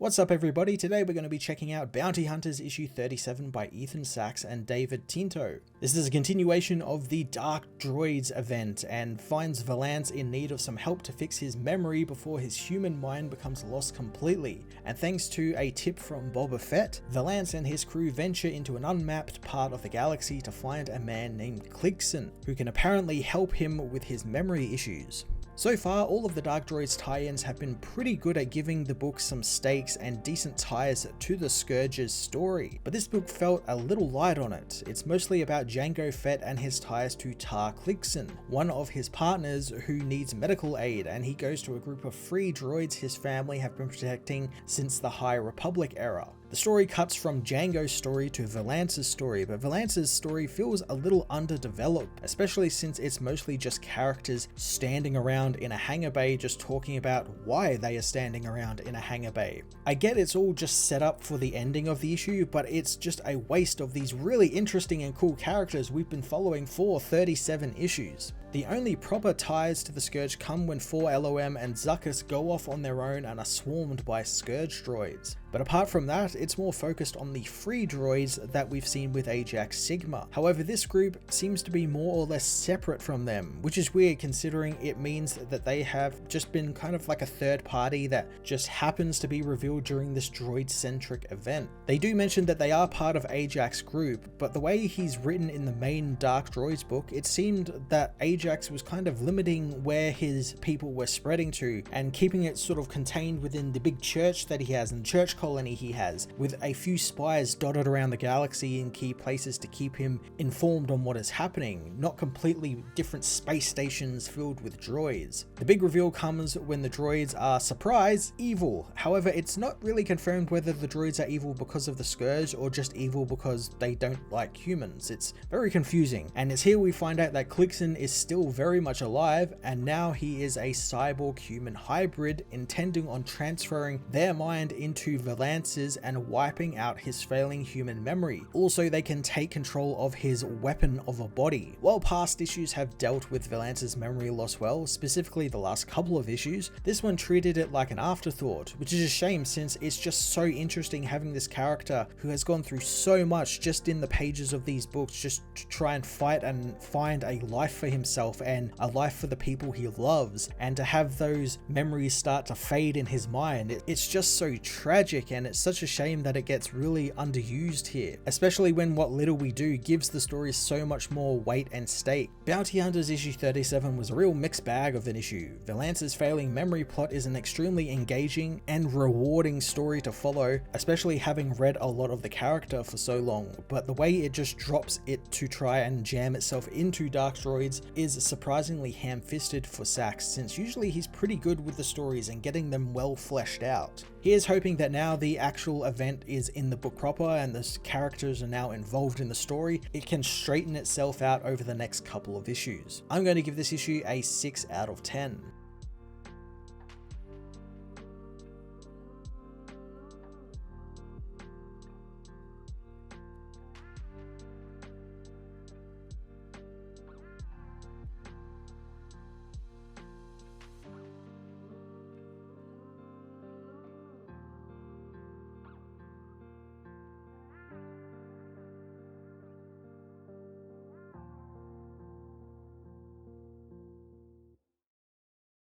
What's up everybody, today we're going to be checking out Bounty Hunters issue 37 by Ethan Sachs and David Tinto. This is a continuation of the Dark Droids event and finds Valance in need of some help to fix his memory before his human mind becomes lost completely. And thanks to a tip from Boba Fett, Valance and his crew venture into an unmapped part of the galaxy to find a man named Clixon, who can apparently help him with his memory issues. So far, all of the Dark Droids tie-ins have been pretty good at giving the book some stakes and decent ties to the Scourge's story, but this book felt a little light on it. It's mostly about JANGO Fett and his ties to Tar Clixon, one of his partners who needs medical aid, and he goes to a group of free droids his family have been protecting since the High Republic era. The story cuts from Jango's story to Valance's story, but Valance's story feels a little underdeveloped, especially since it's mostly just characters standing around in a hangar bay just talking about why they are standing around in a hangar bay. I get it's all just set up for the ending of the issue, but it's just a waste of these really interesting and cool characters we've been following for 37 issues. The only proper ties to the Scourge come when 4LOM and Zuckuss go off on their own and are swarmed by Scourge droids. But apart from that, it's more focused on the free droids that we've seen with Ajax Sigma. However, this group seems to be more or less separate from them, which is weird considering it means that they have just been kind of like a third party that just happens to be revealed during this droid-centric event. They do mention that they are part of Ajax group, but the way he's written in the main Dark Droids book, it seemed that Ajax was kind of limiting where his people were spreading to and keeping it sort of contained within the big church that he has and church colony he has, with a few spies dotted around the galaxy in key places to keep him informed on what is happening, not completely different space stations filled with droids. The big reveal comes when the droids are, surprise, evil. However, it's not really confirmed whether the droids are evil because of the Scourge or just evil because they don't like humans. It's very confusing, and it's here we find out that Clixon is still very much alive, and now he is a cyborg human hybrid intending on transferring their mind into Valance's and wiping out his failing human memory. Also, they can take control of his weapon of a body. While past issues have dealt with Valance's memory loss well, specifically the last couple of issues, this one treated it like an afterthought, which is a shame since it's just so interesting having this character who has gone through so much just in the pages of these books just to try and fight and find a life for himself and a life for the people he loves, and to have those memories start to fade in his mind. It's just so tragic, and it's such a shame that it gets really underused here, especially when what little we do gives the story so much more weight and stake. Bounty Hunters issue 37 was a real mixed bag of an issue. Valance's failing memory plot is an extremely engaging and rewarding story to follow, especially having read a lot of the character for so long, but the way it just drops it to try and jam itself into Dark Droids is surprisingly ham-fisted for Sachs, since usually he's pretty good with the stories and getting them well fleshed out. He is hoping that now the actual event is in the book proper and the characters are now involved in the story, it can straighten itself out over the next couple of issues. I'm going to give this issue a 6 out of 10.